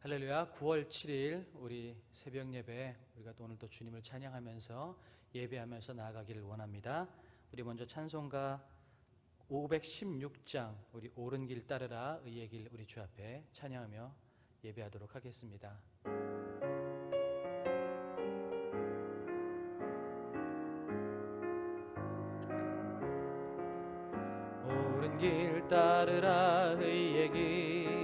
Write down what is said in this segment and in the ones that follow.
할렐루야. 9월 7일 우리 새벽 예배, 우리가 또 오늘 또 주님을 찬양하면서 예배하면서 나아가기를 원합니다. 우리 먼저 찬송가 516장 우리 옳은 길 따르라 의의 길 우리 주 앞에 찬양하며 예배하도록 하겠습니다. 옳은 길 따르라 의의 길을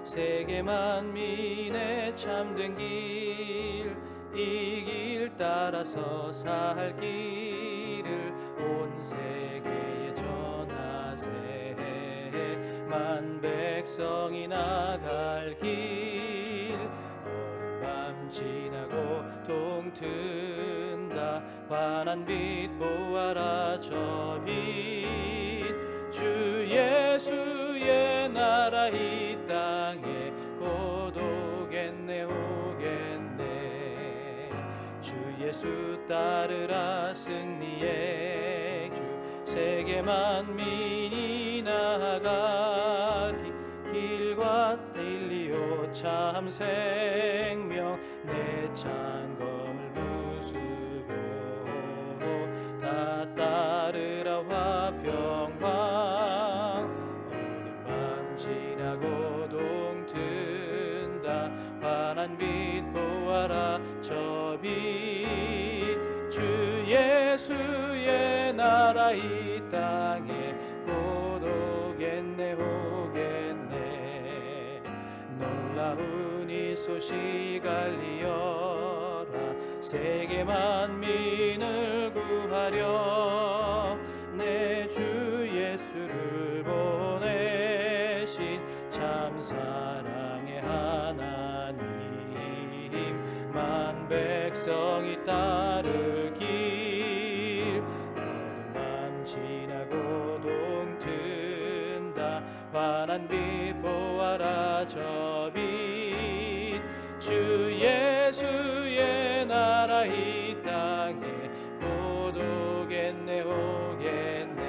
세계 만민의 참된 길, 이 길 따라서 살 길을 온 세계에 전하세. 만 백성이 나갈 길, 어두운 밤 지나고 동튼다. 환한 빛 보아라 저 빛, 주 예수의 나라 이 땅에 곧 오겠네 오겠네. 주 예수 따르라 승리의 주, 세계 만민이 나아가기. 길과 진리요 참 생명, 내 창검을 부수고 다 따르라 화평왕. 어두운 밤 지나고 동튼다. 환한 빛 보아라 저 빛, 주 예수의 나라 이 땅에 곧 오겠네 오겠네. 놀라운 이 소식 알리어라, 세계 만민을 구하려 내 주 예수를 보내신 참 사랑의 하나님. 만 백성이 따를 길, 어두운 밤 지나고 동튼다. 환한 빛 보아라 저 빛, 주 예수의 나라 이 땅에 곧 오겠네 오겠네.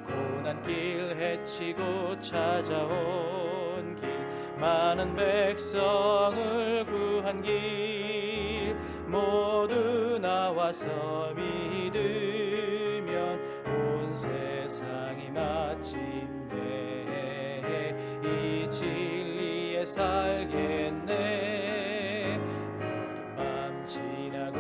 고난길 헤치고 찾아온 길, 많은 백성을 구한 길, 모두 나와서 믿으면 온 세상이 마침내 이 진리에 살겠네. 어두운 밤 지나고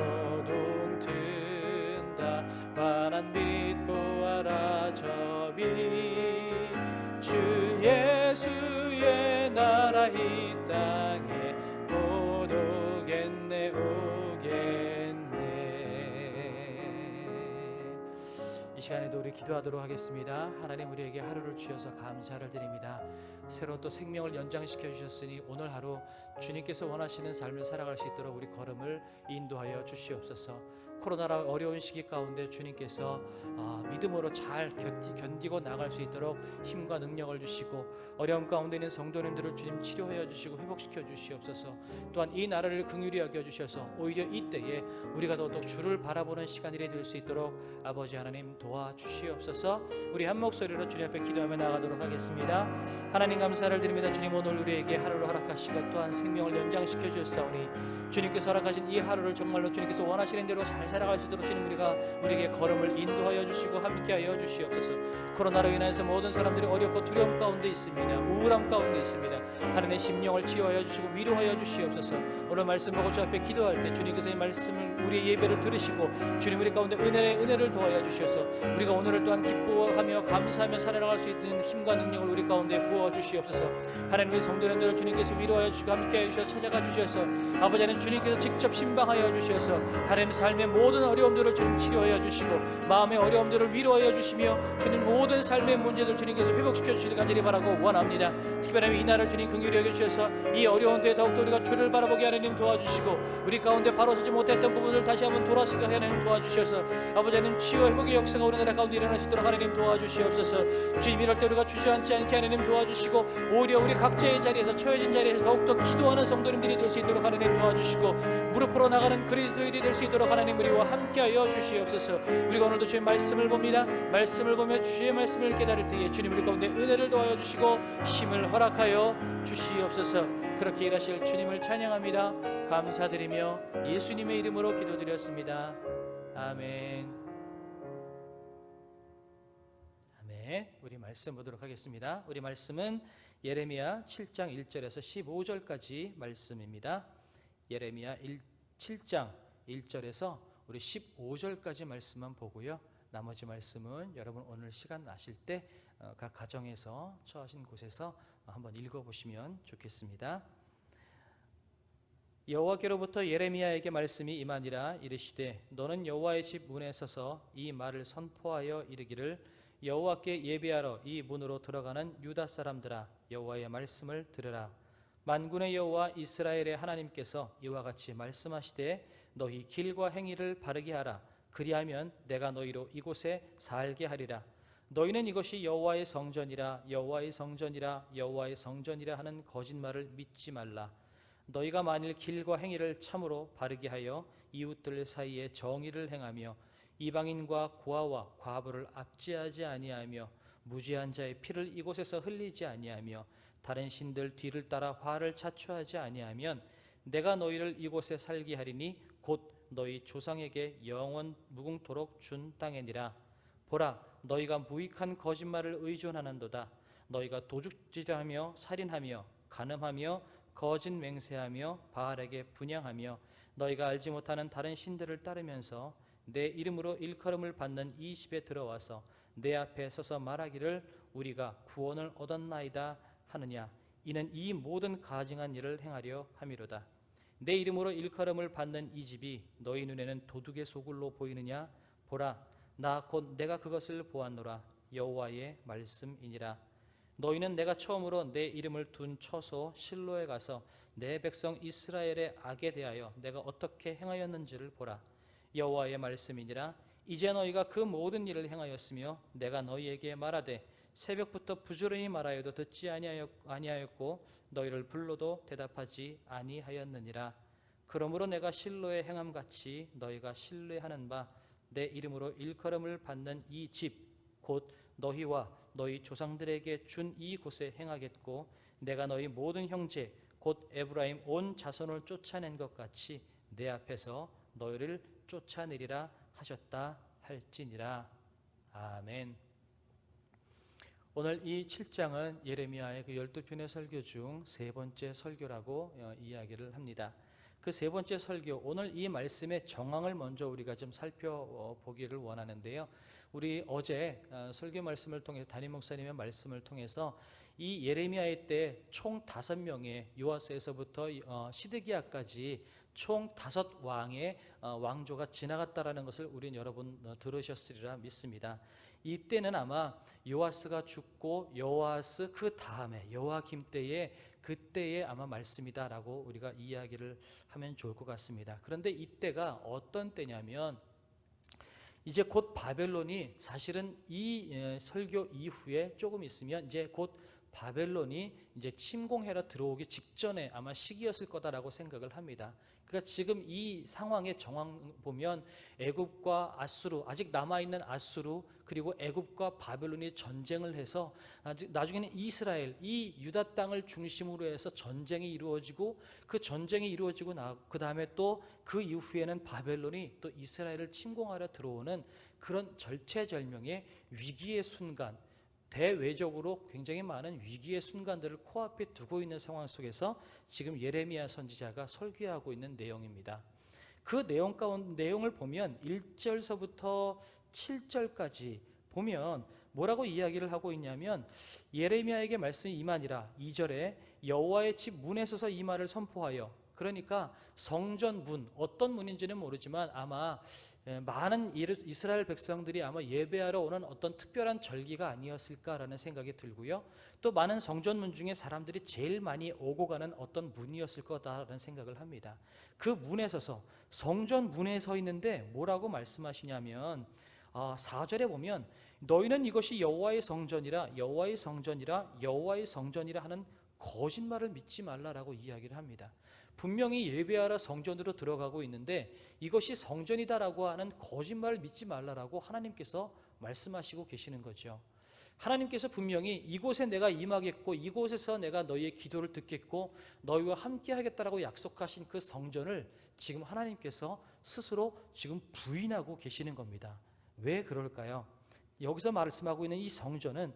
동튼다. 환한 빛 보아라 저 빛, 주 예수의 나라 이 땅에 곧 오겠네 오겠네. 이 시간에도 우리 기도하도록 하겠습니다. 하나님, 우리에게 하루를 주셔서 감사를 드립니다. 새로운 또 생명을 연장시켜 주셨으니 오늘 하루 주님께서 원하시는 삶을 살아갈 수 있도록 우리 걸음을 인도하여 주시옵소서. 코로나라 어려운 시기 가운데 주님께서 믿음으로 잘 견디고 나갈 수 있도록 힘과 능력을 주시고, 어려움 가운데 있는 성도님들을 주님 치료하여 주시고 회복시켜 주시옵소서. 또한 이 나라를 긍휼히 여겨 주셔서 오히려 이때에 우리가 더욱 주를 바라보는 시간이 될 수 있도록 아버지 하나님 도와주시옵소서. 우리 한 목소리로 주님 앞에 기도하며 나가도록 하겠습니다. 하나님 감사를 드립니다. 주님, 오늘 우리에게 하루를 허락하시고 또한 생명을 연장시켜 주셨사오니 주님께서 허락하신 이 하루를 정말로 주님께서 원하시는 대로 잘 살아갈 수 있도록 주님 우리에게 걸음을 인도하여 주시고 함께하여 주시옵소서. 코로나로 인해서 모든 사람들이 어렵고 두려움 가운데 있습니다. 우울함 가운데 있습니다. 하나님의 심령을 치유하여 주시고 위로하여 주시옵소서. 오늘 말씀 보고 주 앞에 기도할 때 주님께서 이 말씀을 우리의 예배를 들으시고 주님 우리 가운데 은혜를 도와여 주셔서 우리가 오늘을 또한 기뻐하며 감사하며 살아나갈 수 있는 힘과 능력을 우리 가운데 부어 주시옵소서. 하나님의 성도님들을 주님께서 위로하여 주시고 함께하여 주셔서 찾아가 주셔서 아버지 하나님 주님께서 직접 신방하여 주셔서 하나님 삶의 모든 어려움들을 주님 치료하여 주시고 마음의 어려움들을 위로하여 주시며 주님 모든 삶의 문제들 주님께서 회복시켜 주시길 간절히 바라고 원합니다. 특별히 이 날을 주님 긍휼히 여겨 주셔서 이 어려운 때에 더욱더 우리가 주를 바라보게 하나님 도와주시고 우리 가운데 바로 서지 못했던 부분을 다시 한번 돌아서게 하나님 도와주셔서 아버지 하나님 치유 회복의 역사가 우리나라 가운데 일어나시도록 하나님 도와주시옵소서. 주님, 이럴 때 우리가 주저앉지 않게 하나님 도와주시고 오히려 우리 각자의 자리에서 처해진 자리에서 더욱더 기도하는 성도님들이 될 수 있도록 하나님 도와주시고 무릎 꿇어 나가는 그리스도인이 될 수 있도록 하나님 우리 우리와 함께하여 주시옵소서. 우리가 오늘도 주의 말씀을 봅니다. 말씀을 보며 주의 말씀을 깨달을 때에 주님 우리 가운데 은혜를 더하여 주시고 힘을 허락하여 주시옵소서. 그렇게 일하실 주님을 찬양합니다. 감사드리며 예수님의 이름으로 기도드렸습니다. 아멘. 아멘. 우리 말씀 보도록 하겠습니다. 우리 말씀은 예레미야 7장 1절에서 15절까지 말씀입니다. 예레미야 7장 1절에서 우리 15절까지 말씀만 보고요. 나머지 말씀은 여러분 오늘 시간 나실 때 각 가정에서 처하신 곳에서 한번 읽어보시면 좋겠습니다. 여호와께로부터 예레미야에게 말씀이 임하니라. 이르시되 너는 여호와의 집 문에 서서 이 말을 선포하여 이르기를 여호와께 예배하러 이 문으로 들어가는 유다 사람들아, 여호와의 말씀을 들으라. 만군의 여호와 이스라엘의 하나님께서 이와 같이 말씀하시되 너희 길과 행위를 바르게 하라. 그리하면 내가 너희로 이곳에 살게 하리라. 너희는 이것이 여호와의 성전이라 여호와의 성전이라 여호와의 성전이라 하는 거짓말을 믿지 말라. 너희가 만일 길과 행위를 참으로 바르게 하여 이웃들 사이에 정의를 행하며 이방인과 고아와 과부를 압제하지 아니하며 무죄한 자의 피를 이곳에서 흘리지 아니하며 다른 신들 뒤를 따라 화를 자초하지 아니하면 내가 너희를 이곳에 살게 하리니 곧 너희 조상에게 영원 무궁토록 준 땅이니라. 보라, 너희가 무익한 거짓말을 의존하는도다. 너희가 도둑질하며 살인하며 간음하며 거짓 맹세하며 바알에게 분향하며 너희가 알지 못하는 다른 신들을 따르면서 내 이름으로 일컬음을 받는 이 집에 들어와서 내 앞에 서서 말하기를 우리가 구원을 얻었나이다 하느냐. 이는 이 모든 가증한 일을 행하려 함이로다. 내 이름으로 일컬음을 받는 이 집이 너희 눈에는 도둑의 소굴로 보이느냐. 보라, 나 곧 내가 그것을 보았노라. 여호와의 말씀이니라. 너희는 내가 처음으로 내 이름을 둔 처소 실로에 가서 내 백성 이스라엘의 악에 대하여 내가 어떻게 행하였는지를 보라. 여호와의 말씀이니라. 이제 너희가 그 모든 일을 행하였으며 내가 너희에게 말하되 새벽부터 부지런히 말하여도 듣지 아니하였고 너희를 불러도 대답하지 아니하였느니라. 그러므로 내가 실로에 행함같이 너희가 신뢰하는 바 내 이름으로 일컬음을 받는 이 집 곧 너희와 너희 조상들에게 준 이 곳에 행하겠고 내가 너희 모든 형제 곧 에브라임 온 자손을 쫓아낸 것 같이 내 앞에서 너희를 쫓아내리라 하셨다 할지니라. 아멘. 오늘 이 7장은 예레미야의 그 12편의 설교 중 세 번째 설교라고 이야기를 합니다. 그 세 번째 설교, 오늘 이 말씀의 정황을 먼저 우리가 좀 살펴보기를 원하는데요. 우리 어제 설교 말씀을 통해서 담임 목사님의 말씀을 통해서 이 예레미야의 때 총 5명의 요아스에서부터 시드기야까지 총 5왕의 왕조가 지나갔다라는 것을 우리는 여러분 들으셨으리라 믿습니다. 이때는 아마 요아스가 죽고 여호아스 그 다음에 여호야김 때에 그때의 아마 말씀이다라고 우리가 이야기를 하면 좋을 것 같습니다. 그런데 이때가 어떤 때냐면 이제 곧 바벨론이 사실은 이 설교 이후에 조금 있으면 이제 곧 바벨론이 이제 침공해라 들어오기 직전에 아마 시기였을 거다라고 생각을 합니다. 그러니까 지금 이 상황의 정황 보면 애굽과 아수르, 아직 남아있는 아수르 그리고 애굽과 바벨론이 전쟁을 해서 나중에는 이스라엘, 이 유다 땅을 중심으로 해서 전쟁이 이루어지고 그 전쟁이 이루어지고 그 다음에 또 그 이후에는 바벨론이 또 이스라엘을 침공하러 들어오는 그런 절체절명의 위기의 순간, 대외적으로 굉장히 많은 위기의 순간들을 코앞에 두고 있는 상황 속에서 지금 예레미야 선지자가 설교하고 있는 내용입니다. 그 내용을 보면 1절서부터 7절까지 보면 뭐라고 이야기를 하고 있냐면 예레미야에게 말씀이 임하니라. 2절에 여호와의 집 문에 서서 이 말을 선포하여, 그러니까 성전 문, 어떤 문인지는 모르지만 아마 많은 이스라엘 백성들이 아마 예배하러 오는 어떤 특별한 절기가 아니었을까라는 생각이 들고요. 또 많은 성전문 중에 사람들이 제일 많이 오고 가는 어떤 문이었을 거다라는 생각을 합니다. 그 문에 서서, 성전 문에 서 있는데 뭐라고 말씀하시냐면 4절에 보면 너희는 이것이 여호와의 성전이라 여호와의 성전이라 여호와의 성전이라 하는 거짓말을 믿지 말라라고 이야기를 합니다. 분명히 예배하러 성전으로 들어가고 있는데 이것이 성전이다라고 하는 거짓말을 믿지 말라라고 하나님께서 말씀하시고 계시는 거죠. 하나님께서 분명히 이곳에 내가 임하겠고 이곳에서 내가 너희의 기도를 듣겠고 너희와 함께 하겠다라고 약속하신 그 성전을 지금 하나님께서 스스로 지금 부인하고 계시는 겁니다. 왜 그럴까요? 여기서 말씀하고 있는 이 성전은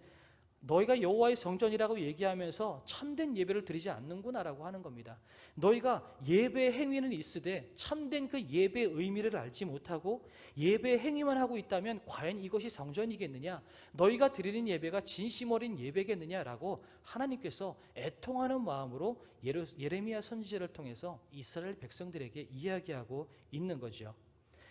너희가 여호와의 성전이라고 얘기하면서 참된 예배를 드리지 않는구나라고 하는 겁니다. 너희가 예배 행위는 있으되 참된 그 예배의 의미를 알지 못하고 예배 행위만 하고 있다면 과연 이것이 성전이겠느냐? 너희가 드리는 예배가 진심 어린 예배겠느냐라고 하나님께서 애통하는 마음으로 예레미야 선지자를 통해서 이스라엘 백성들에게 이야기하고 있는 거죠.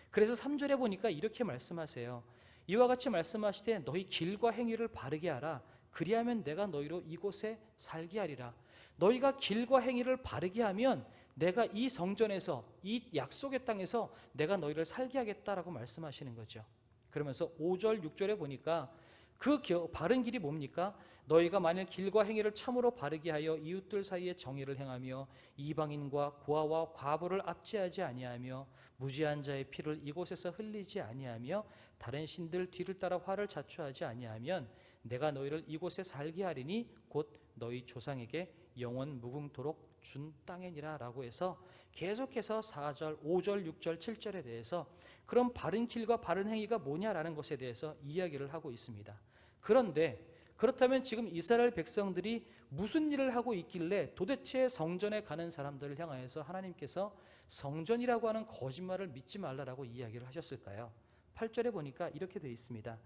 그래서 3절에 보니까 이렇게 말씀하세요. 이와 같이 말씀하시되 너희 길과 행위를 바르게 하라. 그리하면 내가 너희로 이곳에 살게 하리라. 너희가 길과 행위를 바르게 하면 내가 이 성전에서 이 약속의 땅에서 내가 너희를 살게 하겠다라고 말씀하시는 거죠. 그러면서 5절 6절에 보니까 그 바른 길이 뭡니까? 너희가 만일 길과 행위를 참으로 바르게 하여 이웃들 사이에 정의를 행하며 이방인과 고아와 과부를 압제하지 아니하며 무지한 자의 피를 이곳에서 흘리지 아니하며 다른 신들 뒤를 따라 화를 자초하지 아니하면 내가 너희를 이곳에 살게 하리니 곧 너희 조상에게 영원 무궁토록 준 땅이니라 라고 해서 계속해서 4절, 5절, 6절, 7절에 대해서 그럼 바른 길과 바른 행위가 뭐냐라는 것에 대해서 이야기를 하고 있습니다. 그런데 그렇다면 지금 이스라엘 백성들이 무슨 일을 하고 있길래 도대체 성전에 가는 사람들을 향하여서 하나님께서 성전이라고 하는 거짓말을 믿지 말라라고 이야기를 하셨을까요? 8절에 보니까 이렇게 되어 있습니다.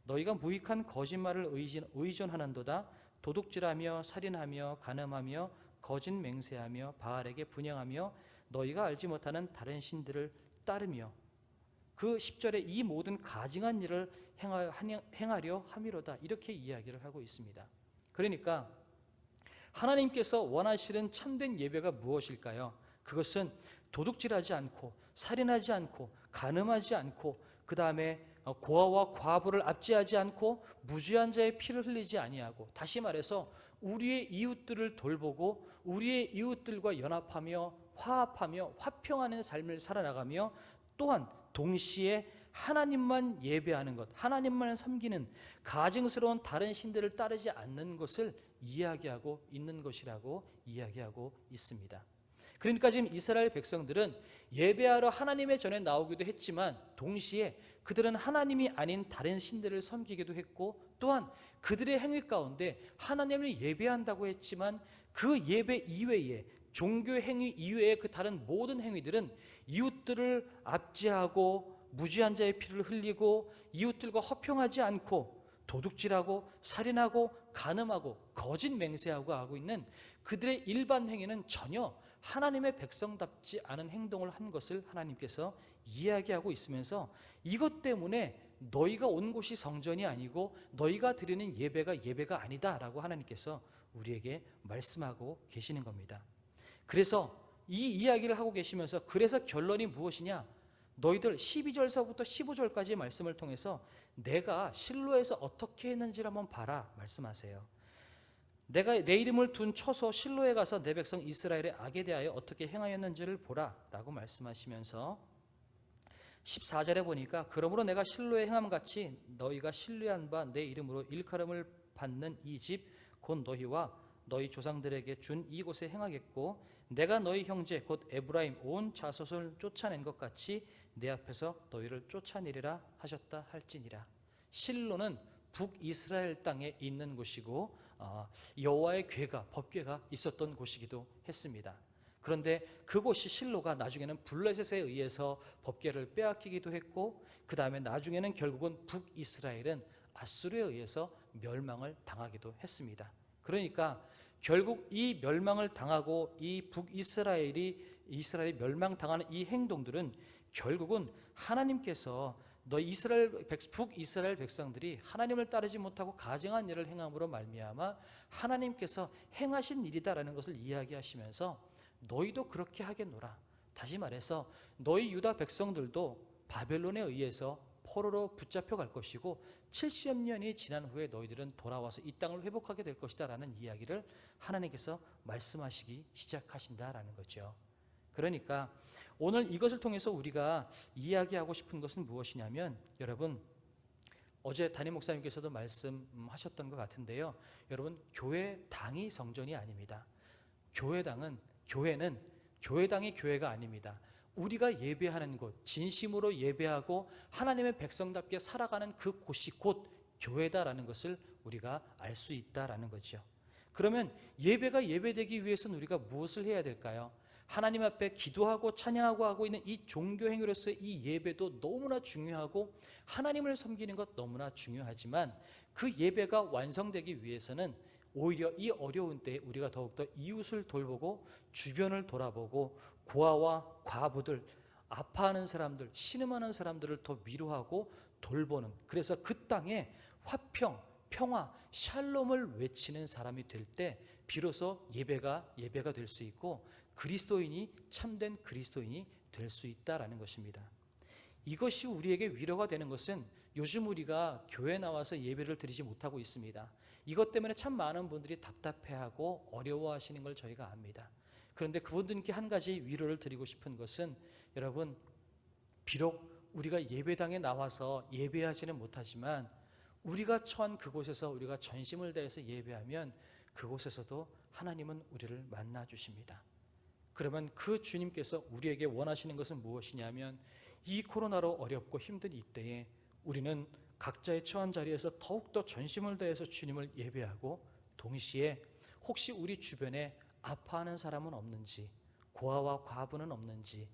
너희가 무익한 거짓말을 의존하는도다. 도둑질하며 살인하며 간음하며 거짓 맹세하며 바알에게 분향하며 너희가 알지 못하는 다른 신들을 따르며 그 10절에 이 모든 가증한 일을 행하려 함이로다. 이렇게 이야기를 하고 있습니다. 그러니까 하나님께서 원하시는 참된 예배가 무엇일까요? 그것은 도둑질하지 않고 살인하지 않고 간음하지 않고 그 다음에 고아와 과부를 압제하지 않고 무죄한 자의 피를 흘리지 아니하고, 다시 말해서 우리의 이웃들을 돌보고 우리의 이웃들과 연합하며 화합하며 화평하는 삶을 살아나가며 또한 동시에 하나님만 예배하는 것, 하나님만 섬기는 가증스러운 다른 신들을 따르지 않는 것을 이야기하고 있는 것이라고 이야기하고 있습니다. 그러니까 지금 이스라엘 백성들은 예배하러 하나님의 전에 나오기도 했지만 동시에 그들은 하나님이 아닌 다른 신들을 섬기기도 했고 또한 그들의 행위 가운데 하나님을 예배한다고 했지만 그 예배 이외에 종교 행위 이외의 그 다른 모든 행위들은 이웃들을 압제하고 무지한 자의 피를 흘리고 이웃들과 화평하지 않고 도둑질하고 살인하고 간음하고 거짓 맹세하고 하고 있는 그들의 일반 행위는 전혀 하나님의 백성답지 않은 행동을 한 것을 하나님께서 이야기하고 있으면서 이것 때문에 너희가 온 곳이 성전이 아니고 너희가 드리는 예배가 아니다라고 하나님께서 우리에게 말씀하고 계시는 겁니다. 그래서 이 이야기를 하고 계시면서 그래서 결론이 무엇이냐? 너희들 12절서부터 15절까지의 말씀을 통해서 내가 실로에서 어떻게 했는지를 한번 봐라 말씀하세요. 내가 내 이름을 둔 처소 실로에 가서 내 백성 이스라엘의 악에 대하여 어떻게 행하였는지를 보라 라고 말씀하시면서 14절에 보니까 그러므로 내가 실로에 행함같이 너희가 신뢰한 바 내 이름으로 일컬음을 받는 이 집 곧 너희와 너희 조상들에게 준 이곳에 행하겠고 내가 너희 형제 곧 에브라임 온 자손을 쫓아낸 것 같이 내 앞에서 너희를 쫓아내리라 하셨다 할지니라. 실로는 북이스라엘 땅에 있는 곳이고 여호와의 궤가 법궤가 있었던 곳이기도 했습니다. 그런데 그곳이 실로가 나중에는 블레셋에 의해서 법궤를 빼앗기기도 했고 그 다음에 나중에는 결국은 북이스라엘은 아수르에 의해서 멸망을 당하기도 했습니다. 그러니까 결국 이 멸망을 당하고 이 이스라엘이 멸망당하는 이 행동들은 결국은 하나님께서 북이스라엘 백성들이 하나님을 따르지 못하고 가증한 일을 행함으로 말미암아 하나님께서 행하신 일이다라는 것을 이야기하시면서 너희도 그렇게 하겠노라. 다시 말해서 너희 유다 백성들도 바벨론에 의해서 포로로 붙잡혀 갈 것이고 70년이 지난 후에 너희들은 돌아와서 이 땅을 회복하게 될 것이다 라는 이야기를 하나님께서 말씀하시기 시작하신다라는 거죠. 그러니까 오늘 이것을 통해서 우리가 이야기하고 싶은 것은 무엇이냐면, 여러분, 어제 담임 목사님께서도 말씀하셨던 것 같은데요. 여러분, 교회당이 성전이 아닙니다. 교회는 교회당이 교회가 아닙니다. 우리가 예배하는 곳, 진심으로 예배하고 하나님의 백성답게 살아가는 그 곳이 곧 교회다라는 것을 우리가 알 수 있다라는 거죠. 그러면 예배가 예배되기 위해서는 우리가 무엇을 해야 될까요? 하나님 앞에 기도하고 찬양하고 하고 있는 이 종교 행위로서의 이 예배도 너무나 중요하고 하나님을 섬기는 것 너무나 중요하지만, 그 예배가 완성되기 위해서는 오히려 이 어려운 때에 우리가 더욱더 이웃을 돌보고 주변을 돌아보고 고아와 과부들, 아파하는 사람들, 신음하는 사람들을 더 위로하고 돌보는, 그래서 그 땅에 화평, 평화, 샬롬을 외치는 사람이 될 때 비로소 예배가 될 수 있고 그리스도인이 참된 그리스도인이 될 수 있다라는 것입니다. 이것이 우리에게 위로가 되는 것은 요즘 우리가 교회 나와서 예배를 드리지 못하고 있습니다. 이것 때문에 참 많은 분들이 답답해하고 어려워하시는 걸 저희가 압니다. 그런데 그분들께 한 가지 위로를 드리고 싶은 것은, 여러분, 비록 우리가 예배당에 나와서 예배하지는 못하지만 우리가 처한 그곳에서 우리가 전심을 다해서 예배하면 그곳에서도 하나님은 우리를 만나 주십니다. 그러면 그 주님께서 우리에게 원하시는 것은 무엇이냐면, 이 코로나로 어렵고 힘든 이때에 우리는 각자의 처한 자리에서 더욱더 전심을 다해서 주님을 예배하고, 동시에 혹시 우리 주변에 아파하는 사람은 없는지, 고아와 과부는 없는지,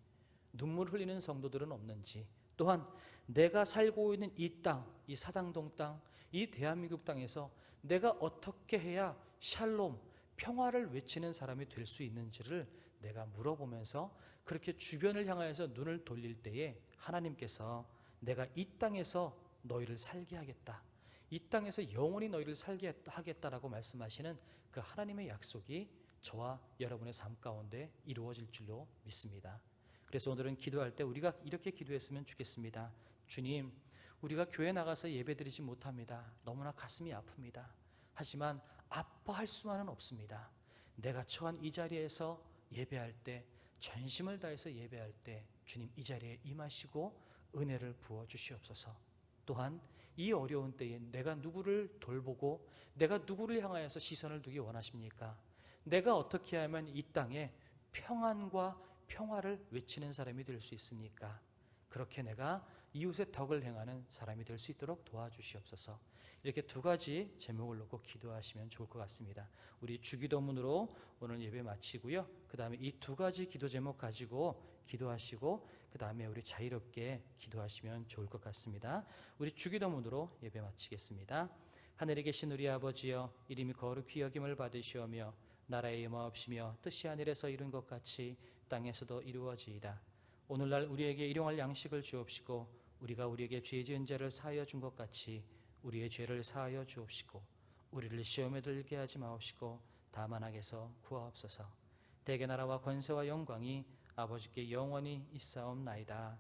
눈물 흘리는 성도들은 없는지, 또한 내가 살고 있는 이 땅, 이 사당동 땅, 이 대한민국 땅에서 내가 어떻게 해야 샬롬, 평화를 외치는 사람이 될 수 있는지를 내가 물어보면서 그렇게 주변을 향하여서 눈을 돌릴 때에 하나님께서 내가 이 땅에서 너희를 살게 하겠다, 이 땅에서 영원히 너희를 살게 하겠다라고 말씀하시는 그 하나님의 약속이 저와 여러분의 삶 가운데 이루어질 줄로 믿습니다. 그래서 오늘은 기도할 때 우리가 이렇게 기도했으면 좋겠습니다. 주님, 우리가 교회 나가서 예배드리지 못합니다. 너무나 가슴이 아픕니다. 하지만 아파할 수만은 없습니다. 내가 처한 이 자리에서 예배할 때, 전심을 다해서 예배할 때 주님 이 자리에 임하시고 은혜를 부어 주시옵소서. 또한 이 어려운 때에 내가 누구를 돌보고 내가 누구를 향하여서 시선을 두기 원하십니까? 내가 어떻게 하면 이 땅에 평안과 평화를 외치는 사람이 될 수 있습니까? 그렇게 내가 이웃의 덕을 행하는 사람이 될 수 있도록 도와주시옵소서. 이렇게 두 가지 제목을 놓고 기도하시면 좋을 것 같습니다. 우리 주기도문으로 오늘 예배 마치고요. 그 다음에 이 두 가지 기도 제목 가지고 기도하시고 그 다음에 우리 자유롭게 기도하시면 좋을 것 같습니다. 우리 주기도문으로 예배 마치겠습니다. 하늘에 계신 우리 아버지여, 이름이 거룩히 여김을 받으시오며 나라의 임하옵시며 뜻이 하늘에서 이룬 것 같이 땅에서도 이루어지이다. 오늘날 우리에게 일용할 양식을 주옵시고 우리가 우리에게 죄 지은 자를 사하여 준 것 같이 우리의 죄를 사하여 주옵시고 우리를 시험에 들게 하지 마옵시고 다만 악에서 구하옵소서. 대개 나라와 권세와 영광이 아버지께 영원히 있사옵나이다.